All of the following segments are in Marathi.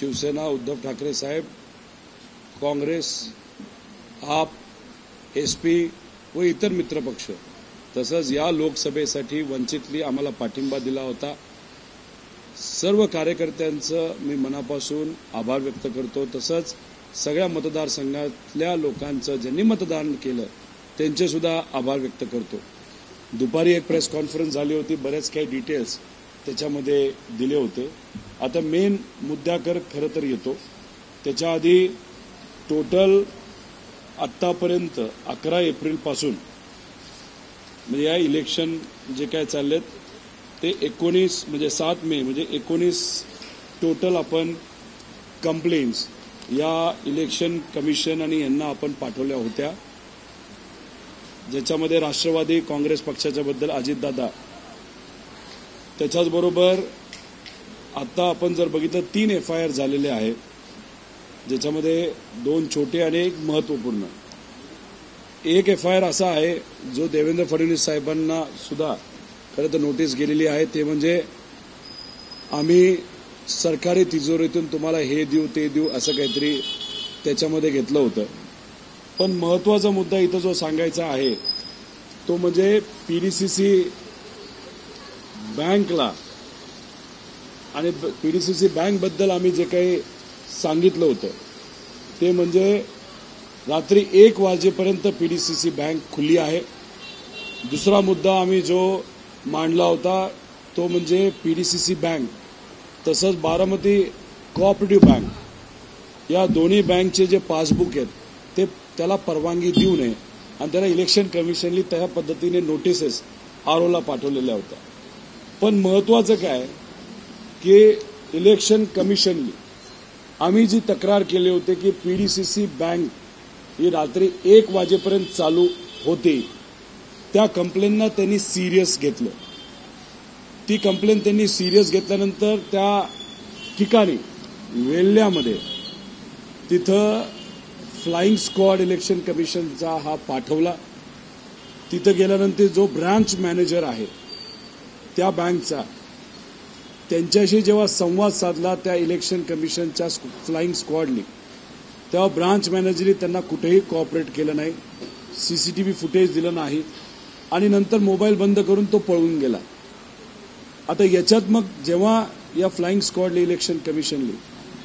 शिवसेना, उद्धव ठाकरे साहेब, काँग्रेस, आप, एसपी व इतर मित्रपक्ष तसंच या लोकसभेसाठी वंचितली आम्हाला पाठिंबा दिला होता. सर्व कार्यकर्त्यांचं मी मनापासून आभार व्यक्त करतो. तसंच सगळ्या मतदारसंघातल्या लोकांचं ज्यांनी मतदान केलं त्यांचे सुद्धा आभार व्यक्त करतो. दुपारी एक प्रेस कॉन्फरन्स झाली होती, बरेच काही डिटेल्स त्याच्यामध्ये दिले होते. आता मेन मुद्द्याकर खरं तर येतो. त्याच्या आधी टोटल आत्तापर्यंत 11 एप्रिलपासून म्हणजे या इलेक्शन जे काय चाललेत ते 19 म्हणजे 7 मे म्हणजे 19 टोटल आपण कंप्लेंट्स या इलेक्शन कमिशन आणि यांना आपण पाठवल्या होत्या, ज्याच्यामध्ये राष्ट्रवादी काँग्रेस पक्षाच्या बद्दल अजितदादा, त्याच्याचबरोबर आता आपण जर बघितलं 3 FIR झालेले आहेत, ज्याच्यामध्ये 2 छोटे आणि एक महत्वपूर्ण. एक FIR असा आहे जो देवेंद्र फडणवीस साहेबांना सुद्धा खरं तर नोटीस गेलेली आहे. ते म्हणजे आम्ही सरकारी तिजोरीतून तुम्हाला हे देऊ ते देऊ असं काहीतरी त्याच्यामध्ये घेतलं होतं. पण महत्वाचा मुद्दा इथं जो सांगायचा आहे तो म्हणजे PDCC बँकला आणि PDCC बँकबद्दल आम्ही जे काही सांगितलं होतं ते म्हणजे रात्री 1 वाजेपर्यंत PDCC बँक खुली आहे. दुसरा मुद्दा आम्ही जो मांडला होता तो म्हणजे PDCC बँक तसंच बारामती कोऑपरेटिव्ह बँक या दोन्ही बँकचे जे पासबुक आहेत ते त्याला परवानगी देऊ नये आणि त्याला इलेक्शन कमिशननी त्या पद्धतीने नोटिसेस ROला पाठवलेल्या होत्या. पण महत्वाचं काय की इलेक्शन कमिशननी आम्ही जी तक्रार केली होती की PDCC बँक ही रात्री 1 वाजेपर्यंत चालू होती, त्या कंप्लेंटना त्यांनी सिरियस घेतलं. ती कंप्लेंट त्यांनी सिरियस घेतल्यानंतर त्या ठिकाणी वेल्ल्यामध्ये तिथं फ्लाइंग स्क्वॉड इलेक्शन कमिशनचा हा पाठवला. तिथं गेल्यानंतर जो ब्रांच मॅनेजर आहे त्या बँकचा त्यांच्याशी जेव्हा संवाद साधला त्या इलेक्शन कमिशनच्या फ्लाइंग स्क्वॉडनी, तेव्हा ब्रांच मॅनेजरनी त्यांना कुठेही कॉपरेट केलं नाही, CCTV फुटेज दिलं नाही आणि नंतर मोबाईल बंद करून तो पळून गेला. आता याच्यात मग जेव्हा या फ्लाइंग स्क्वॉडने इलेक्शन कमिशनने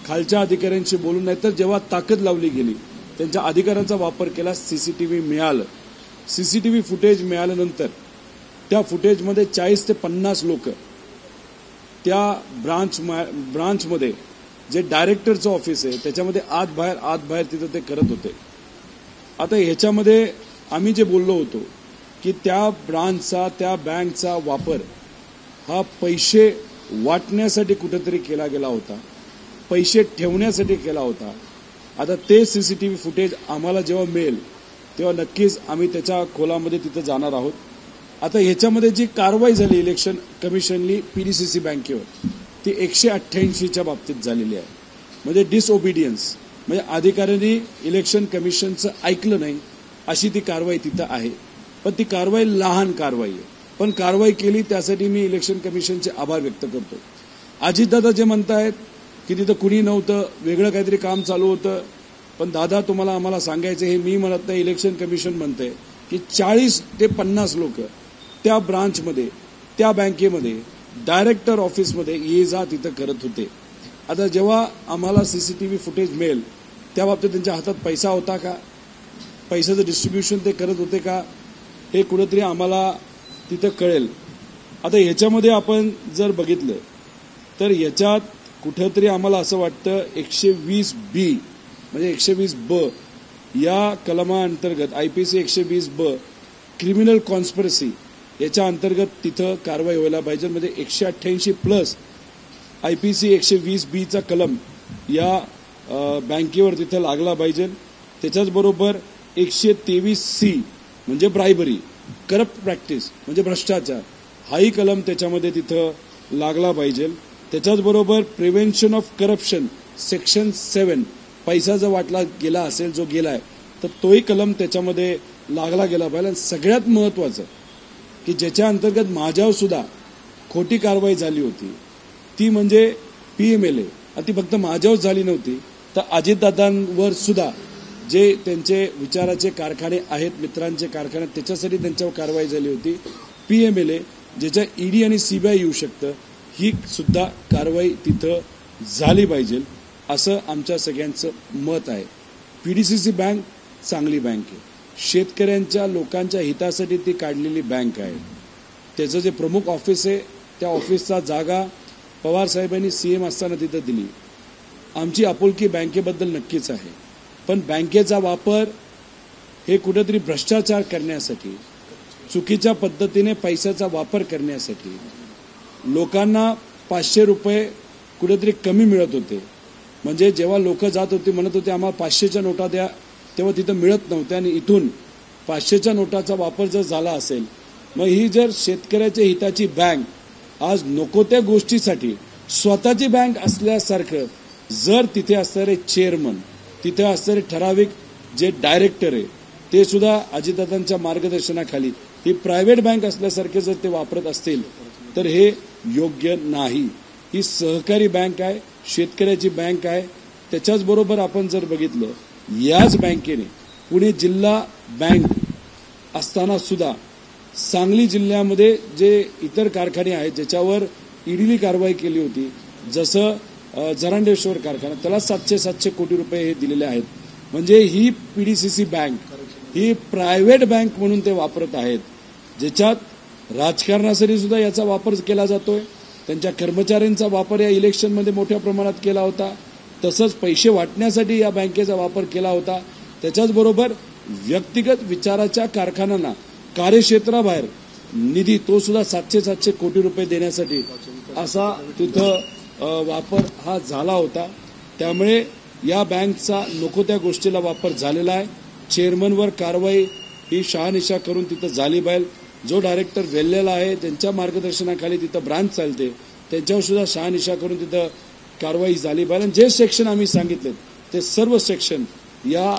खालच्या अधिकाऱ्यांशी बोलून नाही तर जेव्हा ताकद लावली गेली, त्यांच्या अधिकारांचा वापर केला, CCTV मिळालं. CCTV फुटेज मिळाल्यानंतर त्या फुटेजमध्ये 40 ते 50 लोक त्या ब्रांचमध्ये जे डायरेक्टरचं ऑफिस आहे त्याच्यामध्ये आत बाहेर तिथं ते करत होते. आता ह्याच्यामध्ये आम्ही जे बोललो होतो की त्या ब्रांचचा त्या बँकचा वापर हा पैसे वाटण्यासाठी कुठेतरी केला गेला होता, पैसे ठेवण्यासाठी केला होता. आता ते CCTV फुटेज आम्हाला जेव्हा मिळेल तेव्हा नक्कीच आम्ही त्याच्या खोलामध्ये तिथं जाणार आहोत. आता ह्याच्यामध्ये जी कारवाई झाली इलेक्शन कमिशननी PDCC बँकेवर ती 188च्या बाबतीत झालेली आहे. म्हणजे डिसओबिडियन्स म्हणजे अधिकाऱ्यांनी इलेक्शन कमिशनचं ऐकलं नाही अशी ती कारवाई तिथं आहे. पण ती कारवाई लहान कारवाई आहे, पण कारवाई केली त्यासाठी मी इलेक्शन कमिशनचे आभार व्यक्त करतो. अजितदादा जे म्हणतायत की तिथं कुणी नव्हतं, वेगळं काहीतरी काम चालू होतं, पण दादा तुम्हाला आम्हाला सांगायचं हे मी म्हणत नाही, इलेक्शन कमिशन म्हणतंय की 40 ते 50 लोक त्या ब्रांचमध्ये त्या बँकेमध्ये डायरेक्टर ऑफिसमध्ये ये जा तिथं करत होते. आता जेव्हा आम्हाला CCTV फुटेज मिळेल त्या बाबतीत त्यांच्या हातात पैसा होता का, पैशाचं डिस्ट्रीब्युशन ते करत होते का, हे कुठेतरी आम्हाला तिथं कळेल. आता ह्याच्यामध्ये आपण जर बघितलं तर ह्याच्यात कुठेतरी आम्हाला असं वाटतं 120B म्हणजे 120B या कलमाअंतर्गत IPC 120B क्रिमिनल कॉन्स्पिरसी याच्या अंतर्गत तिथं कारवाई व्हायला पाहिजे. म्हणजे 188+ IPC 120Bचा कलम या बँकेवर तिथं लागला पाहिजे. त्याच्याचबरोबर 123C म्हणजे ब्रायबरी, करप्ट प्रॅक्टिस म्हणजे भ्रष्टाचार, हाही कलम त्याच्यामध्ये तिथं लागला पाहिजे. त्याच्याचबरोबर प्रिव्हेन्शन ऑफ करप्शन सेक्शन 7 पैसा जर वाटला गेला असेल जो गेलाय तर तोही कलम त्याच्यामध्ये लागला गेला पाहिजे. आणि सगळ्यात महत्वाचं की ज्याच्या अंतर्गत माझ्यावर सुद्धा खोटी कारवाई झाली होती ती म्हणजे PMLA आणि ती फक्त माझ्यावर झाली नव्हती, तर अजितदादांवर सुद्धा जे त्यांचे विचाराचे कारखाने आहेत, मित्रांचे कारखाने, त्याच्यासाठी त्यांच्यावर कारवाई झाली होती. PMLA ज्याच्या ED आणि CBI येऊ शकतं, ही सुद्धा कारवाई तिथं झाली पाहिजे असं आमच्या सगळ्यांचं मत आहे. PDCC बँक चांगली बँक आहे, शेतकऱ्यांच्या लोकांच्या हितासाठी ती काढलेली बँक आहे. त्याचं जे प्रमुख ऑफिस आहे त्या ऑफिसचा जागा पवार साहेबांनी CM असताना तिथं दिली. आमची आपुलकी बँकेबद्दल नक्कीच आहे, पण बँकेचा वापर हे कुठेतरी भ्रष्टाचार करण्यासाठी, चुकीच्या पद्धतीने पैशाचा वापर करण्यासाठी, लोकांना 500 रुपये कुठेतरी कमी मिळत होते. म्हणजे जेव्हा लोक जात होते म्हणत होते आम्हाला 500च्या नोटा द्या, तेव्हा तिथं मिळत नव्हत्या. आणि इथून 500च्या नोटाचा वापर जर झाला असेल, मग ही जर शेतकऱ्याच्या हिताची बँक आज नको त्या गोष्टीसाठी स्वतःची बँक असल्यासारखं, जर तिथे असणारे चेअरमन, तिथे असणारे ठराविक जे डायरेक्टर आहे ते सुद्धा अजितदादांच्या मार्गदर्शनाखाली ही प्रायव्हेट बँक असल्यासारखे जर ते वापरत असतील तर हे योग्य नाही. ही सहकारी बँक आहे, शेतकऱ्याची बँक आहे. त्याच्याच बरोबर आपण जर बघितलं, याच बँकेने पुणे जिल्हा बँक असताना सुद्धा सांगली जिल्ह्यामध्ये जे इतर कारखाने आहेत ज्याच्यावर ईडीने कारवाई केली होती, जसं जरांडेश्वर कारखाना, त्याला 700 कोटी रुपये हे दिलेले आहेत. म्हणजे ही PDCC बँक ही प्रायव्हेट बँक म्हणून ते वापरत आहेत, ज्याच्यात राजकारणासाठी सुद्धा याचा वापर केला जातोय. त्यांच्या कर्मचाऱ्यांचा वापर या इलेक्शनमध्ये मोठ्या प्रमाणात केला होता. तसंच पैसे वाटण्यासाठी या बँकेचा वापर केला होता. त्याच्याचबरोबर व्यक्तिगत विचाराच्या कारखान्यांना कार्यक्षेत्राबाहेर निधी तो सुद्धा 700 कोटी रुपये देण्यासाठी असा तिथं वापर हा झाला होता. त्यामुळे या बँकचा नको त्या गोष्टीला वापर झालेला आहे. चेअरमनवर कारवाई ही शहानिशा करून तिथं झाली पाहिजे. जो डायरेक्टर वेल्लेला आहे त्यांच्या मार्गदर्शनाखाली तिथं ब्रांच चालते, त्यांच्यावर सुद्धा शहानिशा करून तिथं कारवाई झाली पाहिजे. आणि जे सेक्शन आम्ही सांगितले ते सर्व सेक्शन या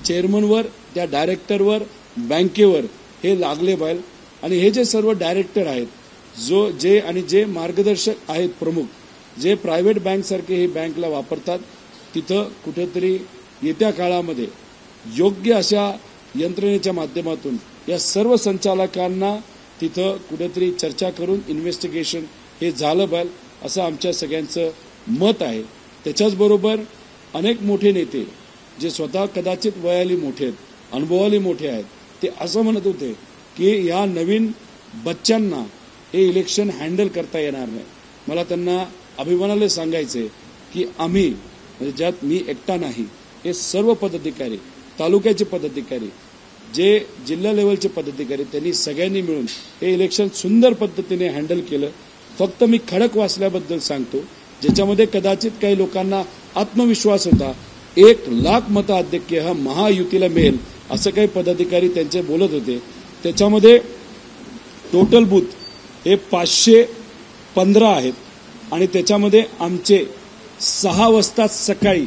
चेअरमनवर, त्या डायरेक्टरवर, बँकेवर हे लागले पाहिजे. आणि हे जे सर्व डायरेक्टर आहेत जे मार्गदर्शक आहेत प्रमुख, जे प्रायव्हेट बँक सारखे ही बँकला वापरतात, तिथं कुठेतरी येत्या काळामध्ये योग्य अशा यंत्रणेच्या माध्यमातून या सर्व संचालकांना तिथं कुठेतरी चर्चा करून इन्व्हेस्टिगेशन हे झालं पाहिजे असं आमच्या सगळ्यांचं मत आहे. त्याच्याचबरोबर अनेक मोठे नेते जे स्वतः कदाचित वयाली मोठे आहेत, अनुभवाली मोठे आहेत, ते असं म्हणत होते की या नवीन बच्चांना हे इलेक्शन हँडल करता येणार नाही. मला त्यांना अभिमानाने सांगायचे की आम्ही, म्हणजे ज्यात मी एकटा नाही, हे सर्व पदाधिकारी, तालुक्याचे पदाधिकारी, जे जिल्हा लेवलचे पदाधिकारी, त्यांनी सगळ्यांनी मिळून हे इलेक्शन सुंदर पद्धतीने हँडल केलं. फक्त मी खडक वाचल्याबद्दल सांगतो, ज्याच्यामध्ये कदाचित काही लोकांना आत्मविश्वास होता 1,00,000 मताधिक्य हा महायुतीला मिळेल असं काही पदाधिकारी त्यांचे बोलत होते. त्याच्यामध्ये टोटल बूथ हे 515 आहेत आणि त्याच्यामध्ये आमचे 6 वाजता सकाळी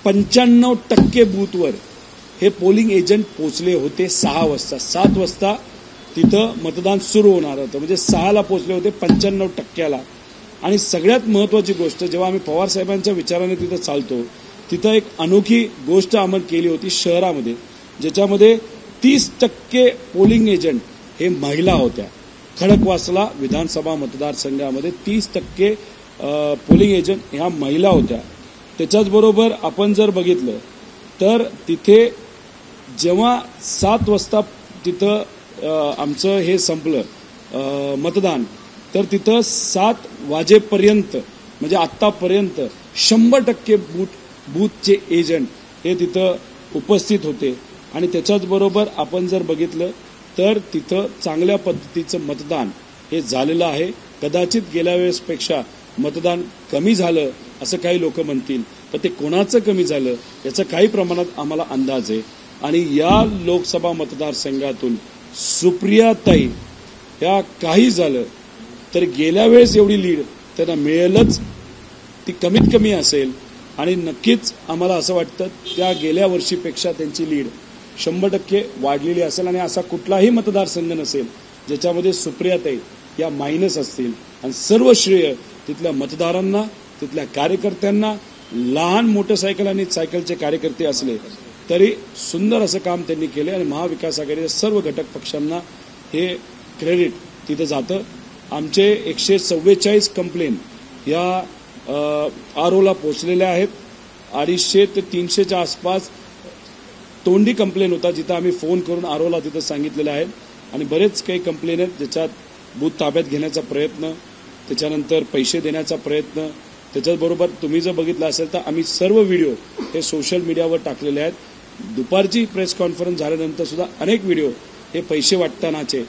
95% बूथवर हे पोलिंग एजंट पोचले होते. 6 वाजता, 7 वाजता तिथं मतदान सुरू होणार होतं, म्हणजे 6ला पोचले होते 95%ला. आणि सगळ्यात महत्वाची गोष्ट, जेव्हा आम्ही पवार साहेबांच्या विचाराने तिथं चालतो, तिथं एक अनोखी गोष्ट अंमल केली होती शहरामध्ये, ज्याच्यामध्ये 30% पोलिंग एजंट हे महिला होत्या. खडकवासला विधानसभा मतदारसंघामध्ये 30% पोलिंग एजंट ह्या महिला होत्या. त्याच्याचबरोबर आपण जर बघितलं तर तिथे जेव्हा 7 वाजता तिथं आमचं हे संपलं मतदान, तर तिथं 7 वाजेपर्यंत म्हणजे आत्तापर्यंत 100% बूथचे एजंट हे तिथं उपस्थित होते. आणि त्याच्याचबरोबर आपण जर बघितलं तर तिथं चांगल्या पद्धतीचं मतदान हे झालेलं आहे. कदाचित गेल्या वेळेसपेक्षा मतदान कमी झालं असं काही लोक म्हणतील, पण ते कोणाचं कमी झालं याचा काही प्रमाणात आम्हाला अंदाज आहे. आणि या लोकसभा मतदारसंघातून सुप्रियाताई या काही झालं तर गेल्या वेळेस एवढी लीड त्यांना मिळेलच, ती कमीत कमी असेल. आणि नक्कीच आम्हाला असं वाटतं त्या गेल्या वर्षीपेक्षा त्यांची लीड 100% वाढलेली असेल. आणि असा कुठलाही मतदारसंघ नसेल ज्याच्यामध्ये सुप्रियाताई या मायनस असतील. आणि सर्व श्रेय तिथल्या मतदारांना तिथल्या कार्यकर्त्यांना, लहान मोटरसायकल आणि सायकलचे कार्यकर्ते असले तरी सुंदर असं काम त्यांनी केले आणि महाविकास आघाडीच्या सर्व घटक पक्षांना हे क्रेडिट तिथं जातं. आमचे 144 कंप्लेन या आरओला पोहोचलेल्या आहेत. 250 ते 300च्या आसपास तोंडी कंप्लेन होता, जिथं आम्ही फोन करून आरओला तिथं सांगितलेलं आहे. आणि बरेच काही कंप्लेन आहेत ज्याच्यात बूथ ताब्यात घेण्याचा प्रयत्न, त्याच्यानंतर पैसे देण्याचा प्रयत्न. त्याच्याचबरोबर तुम्ही जर बघितलं असेल तर आम्ही सर्व व्हिडिओ हे सोशल मीडियावर टाकलेले आहेत. दुपारची प्रेस कॉन्फरन्स झाल्यानंतर सुद्धा अनेक व्हिडिओ हे पैसे वाटतानाचे,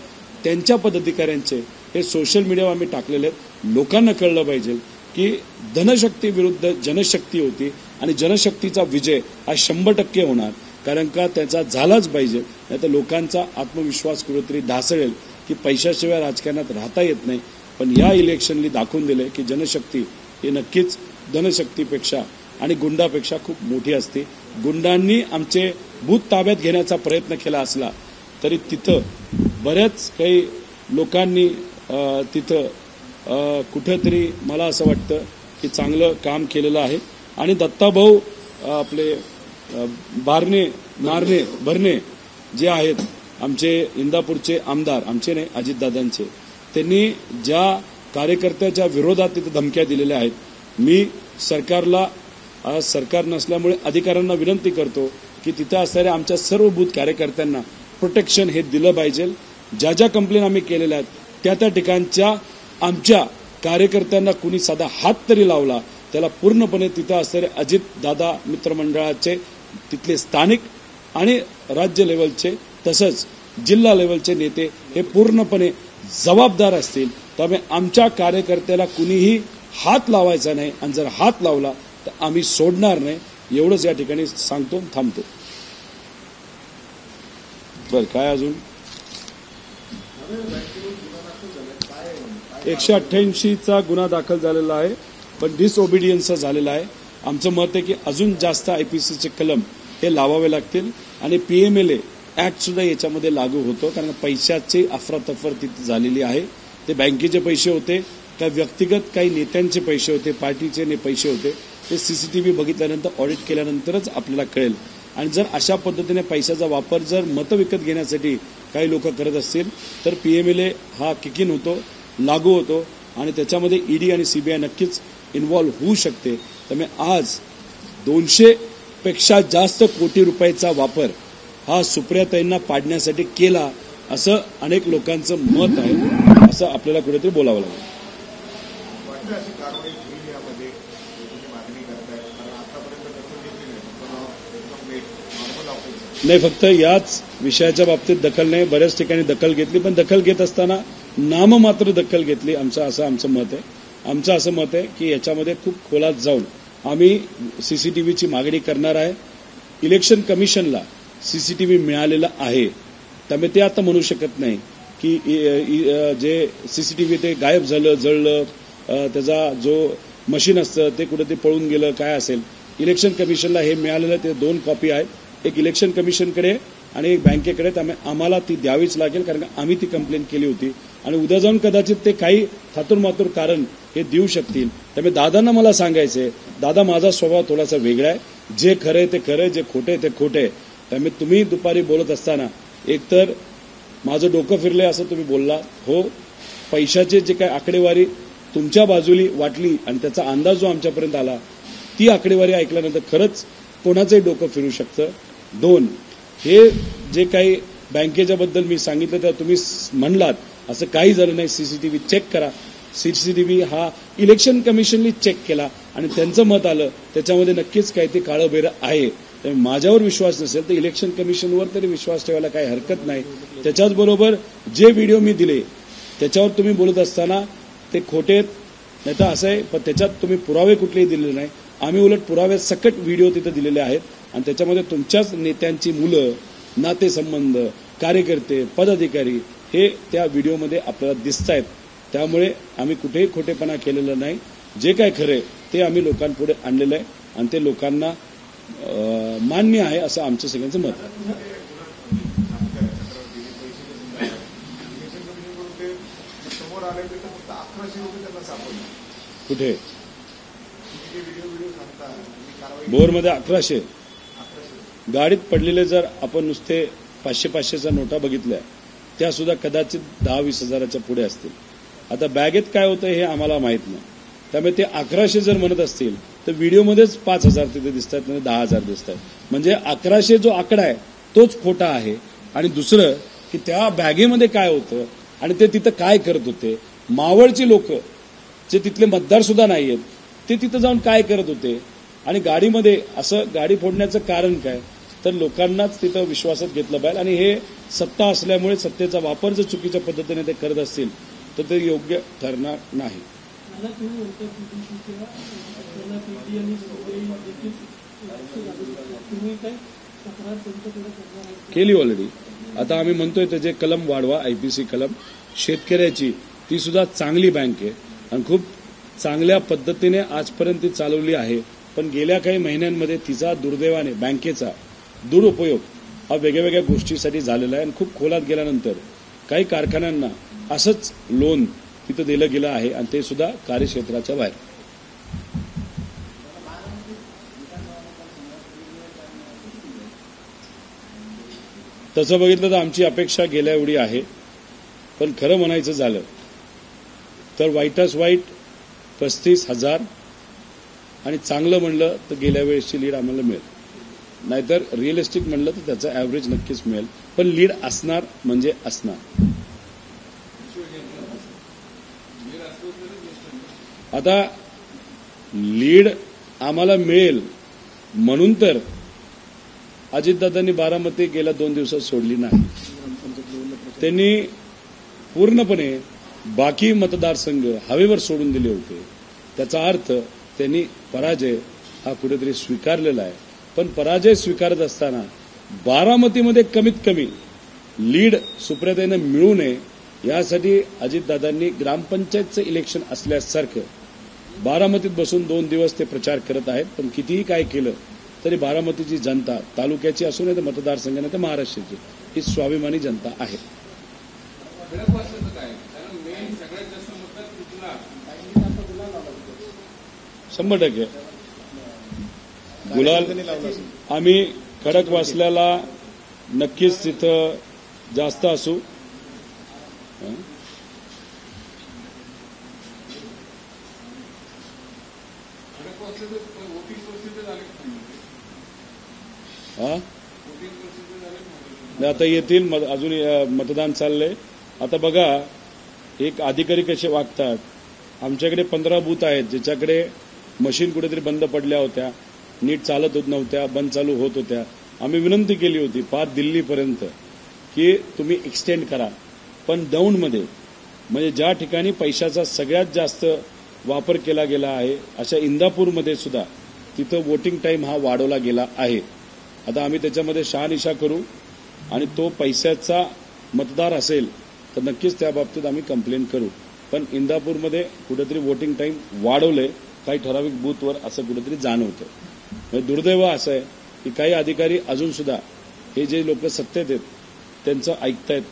त्यांच्या पदाधिकाऱ्यांचे हे सोशल मीडियावर आम्ही टाकलेले आहेत. लोकांना कळलं पाहिजे की धनशक्ती विरुद्ध जनशक्ती होती आणि जनशक्तीचा विजय हा 100% होणार, कारण का त्याचा झालाच पाहिजे. नाही तर लोकांचा आत्मविश्वास कुठेतरी ढासळेल की पैशाशिवाय राजकारणात राहता येत नाही. पण या इलेक्शननी दाखवून दिले की जनशक्ती ही नक्कीच धनशक्तीपेक्षा आणि गुंडापेक्षा खूप मोठी असते. गुंडांनी आमचे बूथ ताब्यात घेण्याचा प्रयत्न केला असला तरी तिथं बऱ्याच काही लोकांनी तिथं कुठेतरी मला असं वाटतं की चांगलं काम केलेलं आहे. आणि दत्ताभाऊ आपले भरणे जे आहेत आमचे इंदापूरचे आमदार, आमचे नाही अजितदादांचे, त्यांनी ज्या कार्यकर्त्याच्या विरोधात तिथे धमक्या दिलेल्या आहेत, मी सरकारला आज सरकार नसल्यामुळे अधिकाऱ्यांना विनंती करतो की तिथं असणाऱ्या आमच्या सर्व बूथ कार्यकर्त्यांना प्रोटेक्शन हे दिलं पाहिजे. ज्या ज्या कंप्लेन आम्ही केलेल्या आहेत त्या ठिकाणच्या आमच्या कार्यकर्त्यांना कुणी साधा हात तरी लावला त्याला पूर्णपणे तिथं असणारे अजित दादा मित्रमंडळाचे तिथले स्थानिक आणि राज्य लेवलचे तसंच जिल्हा लेवलचे नेते हे पूर्णपणे जबाबदार असतील. त्यामुळे आमच्या कार्यकर्त्याला कुणीही हात लावायचा नाही आणि जर हात लावला तर आम्ही सोडणार नाही. एवढंच या ठिकाणी सांगतो, थांबतो. बरं, काय अजून 188चा गुन्हा दाखल झालेला आहे, पण डिसओबिडियन्स झालेला आहे. आमचं मत आहे की अजून जास्त आयपीसीचे कलम हे लावावे लागतील आणि पीएमएलए ऍक्ट सुद्धा याच्यामध्ये लागू होतो, कारण पैशाची अफरातफर तिथे झालेली आहे. ते बँकेचे पैसे होते का व्यक्तिगत काही नेत्यांचे पैसे होते, पार्टीचे पैसे होते, ते सीसीटीव्ही बघितल्यानंतर ऑडिट केल्यानंतरच आपल्याला कळेल. आणि जर अशा पद्धतीने पैशाचा वापर जर मतं विकत घेण्यासाठी काही लोक करत असतील तर पीएमएलए हा किक इन होतो, लागू होतो आणि त्याच्यामध्ये ईडी आणि सीबीआय नक्कीच इन्व्हॉल्व्ह होऊ शकते. त्यामुळे आज 200 पेक्षा जास्त कोटी रुपयाचा वापर हा सुप्रियाताईंना पाडण्यासाठी केला असं अनेक लोकांचं मत आहे. असं आपल्याला कुठेतरी बोलावं लागेल. नाही, फक्त याच विषयाच्या बाबतीत दखल नाही, बऱ्याच ठिकाणी दखल घेतली, पण दखल घेत असताना नाममात्र दखल घेतली. आमचं मत आहे. आमचं असं मत आहे की याच्यामध्ये खूप खोलात जाऊन आम्ही सीसीटीव्हीची मागणी करणार आहे. इलेक्शन कमिशनला सीसीटीव्ही मिळालेला आहे, त्यामुळे ते आता म्हणू शकत नाही की जे सीसीटीव्ही ते गायब झालं, जळलं, त्याचा जो मशीन असतं ते कुठे ते पळून गेलं, काय असेल. इलेक्शन कमिशनला हे मिळालेलं ते 2 कॉपी आहेत, एक इलेक्शन कमिशनकडे आणि एक बँकेकडे. त्यामुळे आम्हाला ती द्यावीच लागेल, कारण आम्ही ती कंप्लेंट केली होती आणि उद्या जाऊन कदाचित ते काही थातुरमातुर कारण हे देऊ शकतील. त्यामुळे दादांना मला सांगायचंय, दादा माझा स्वभाव थोडासा वेगळा आहे. जे खरंय ते खरंय, जे खोटंय ते खोटंय. त्यामुळे तुम्ही दुपारी बोलत असताना एकतर माझं डोकं फिरलंय असं तुम्ही बोलला. हो, पैशाचे जे काय आकडेवारी तुमच्या बाजूली वाटली आणि त्याचा अंदाज जो आमच्यापर्यंत आला, ती आकडेवारी ऐकल्यानंतर खरंच कोणाचंही डोकं फिरू शकतं. 2, हे जे काही बँकेच्या बद्दल मी सांगितलं तर तुम्ही म्हणलात असं काही झालं नाही. सीसीटीव्ही चेक करा. सीसीटीव्ही हा इलेक्शन कमिशननी चेक केला आणि त्यांचं मत आलं, त्याच्यामध्ये नक्कीच काही ते काळं बेरं आहे. माझ्यावर विश्वास नसेल तर इलेक्शन कमिशनवर तरी विश्वास ठेवायला काही हरकत नाही. त्याच्याचबरोबर जे व्हिडिओ मी दिले त्याच्यावर तुम्ही बोलत असताना ते खोटे नाही तर असं आहे, पण त्याच्यात तुम्ही पुरावे कुठलेही दिलेले नाही. आम्ही उलट पुरावे सकट व्हिडिओ तिथे दिलेले आहेत आणि त्याच्यामध्ये तुमच्याच नेत्यांची मुलं, नातेसंबंध, कार्यकर्ते, पदाधिकारी हे त्या व्हिडिओमध्ये आपल्याला दिसत आहेत. त्यामुळे आम्ही कुठेही खोटेपणा केलेला नाही. जे काय खरंय ते आम्ही लोकांपुढे आणलेलं आहे आणि ते लोकांना मान्य आहे असं आमचं सगळ्यांचं मत आहे. कुठे भोरमध्ये 1100 गाडीत पडलेले जर आपण नुसते 500-500च्या नोटा बघितल्या त्या सुद्धा कदाचित 10-20 हजाराच्या पुढे असतील. आता बॅगेत काय होतं हे आम्हाला माहित नाही. त्यामुळे ते 1100 जर म्हणत असतील तर व्हिडिओमध्येच 5000 तिथे दिसत आहेत म्हणजे 10,000 दिसत आहेत. म्हणजे 1100 जो आकडा आहे तोच खोटा आहे. आणि दुसरं की त्या बॅगेमध्ये काय होतं आणि ते तिथं काय करत होते. मावळची लोक जे तिथले मतदार सुद्धा नाहीयेत ते तिथं जाऊन काय करत होते आणि गाडीमध्ये असं गाडी फोडण्याचं कारण काय. तर लोकांनाच तिथं विश्वासात घेतलं पाहिजे. आणि हे सत्ता असल्यामुळे सत्तेचा वापर जर चुकीच्या पद्धतीने ते करत असतील तर ते योग्य ठरणार नाही. केली ऑलरेडी. आता आम्ही म्हणतोय त्याचे कलम वाढवा. आयपीसी कलम शेतकऱ्याची ती सुद्धा चांगली बँक आहे आणि खूप चांगल्या पद्धतीने आजपर्यंत ती चालवली आहे. पण गेल्या काही महिन्यांमध्ये तिचा दुर्दैवाने बँकेचा दुरुपयोग हा वेगवेगळ्या गोष्टीसाठी झालेला आहे. आणि खूप खोलात गेल्यानंतर काही कारखान्यांना असंच लोन तिथं दिलं गेलं आहे आणि ते सुद्धा कार्यक्षेत्राच्या बाहेर. तसं बघितलं तर आमची अपेक्षा गेल्या एवढी आहे. पण खरं म्हणायचं झालं तर वाईटास वाईट 35,000 आणि चांगलं म्हणलं तर गेल्या वेळेसची लीड आम्हाला मिळेल. नाहीतर रिअलिस्टिक म्हणलं तर त्याचा ॲव्हरेज नक्कीच मिळेल. पण लीड असणार म्हणजे असणार. आता लीड आम्हाला मिळेल म्हणून तर अजितदादांनी बारामती गेल्या 2 दिवसात सोडली नाही. त्यांनी पूर्णपणे बाकी मतदारसंघ हवेवर सोडून दिले होते. त्याचा अर्थ त्यांनी पराजय हा कुठेतरी स्वीकारलेला आहे. पण पराजय स्वीकारत असताना बारामतीमध्ये कमीत कमी लीड सुप्रियाताईंना मिळू नये यासाठी अजितदादांनी ग्रामपंचायतचं इलेक्शन असल्यासारखं बारामतीत बसून 2 दिवस ते प्रचार करत आहेत. पण कितीही काय केलं तरी बारामतीची जनता तालुक्याची असू नये तर मतदारसंघ नाही तर महाराष्ट्राची ही स्वाभिमानी जनता आहे. 100% गुलाल आम्ही खडकवासल्याला नक्कीच तिथं जास्त असू. आता येतील अजून मतदान चाललंय. आता बघा एक अधिकारी कसे वागतात. आमच्याकडे 15 बूथ आहेत ज्याच्याकडे मशीन कुठेतरी बंद पडल्या होत्या, नीट चालत होत नव्हत्या, बंद चालू होत होत्या. आम्ही विनंती केली होती पार दिल्लीपर्यंत की तुम्ही एक्सटेंड करा. पण दौंडमध्ये म्हणजे ज्या ठिकाणी पैशाचा सगळ्यात जास्त वापर केला गेला आहे अशा इंदापूरमध्ये सुद्धा तिथं वोटिंग टाइम हा वाढवला गेला आहे. आता आम्ही त्याच्यामध्ये शहानिशा करू आणि तो पैशाचा मतदार असेल तर नक्कीच त्या बाबतीत आम्ही कंप्लेंट करू. पण इंदापूरमध्ये कुठेतरी वोटिंग टाइम वाढवलंय काही ठराविक बूथवर असं कुठेतरी जाणवतं. म्हणजे दुर्दैव असं आहे की काही अधिकारी अजून सुद्धा हे जे लोक सत्तेत आहेत त्यांचं ऐकतायत.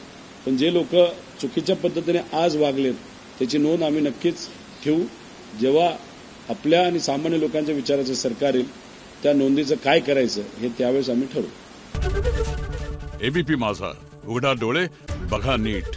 पण जे लोक चुकीच्या पद्धतीने आज वागलेत त्याची नोंद आम्ही नक्कीच ठेवू. जेव्हा आपल्या आणि सामान्य लोकांच्या विचाराचं सरकार येईल त्या नोंदीचं काय करायचं हे त्यावेळेस आम्ही ठरवू. एबीपी माझा, उघडा डोळे बघा नीट.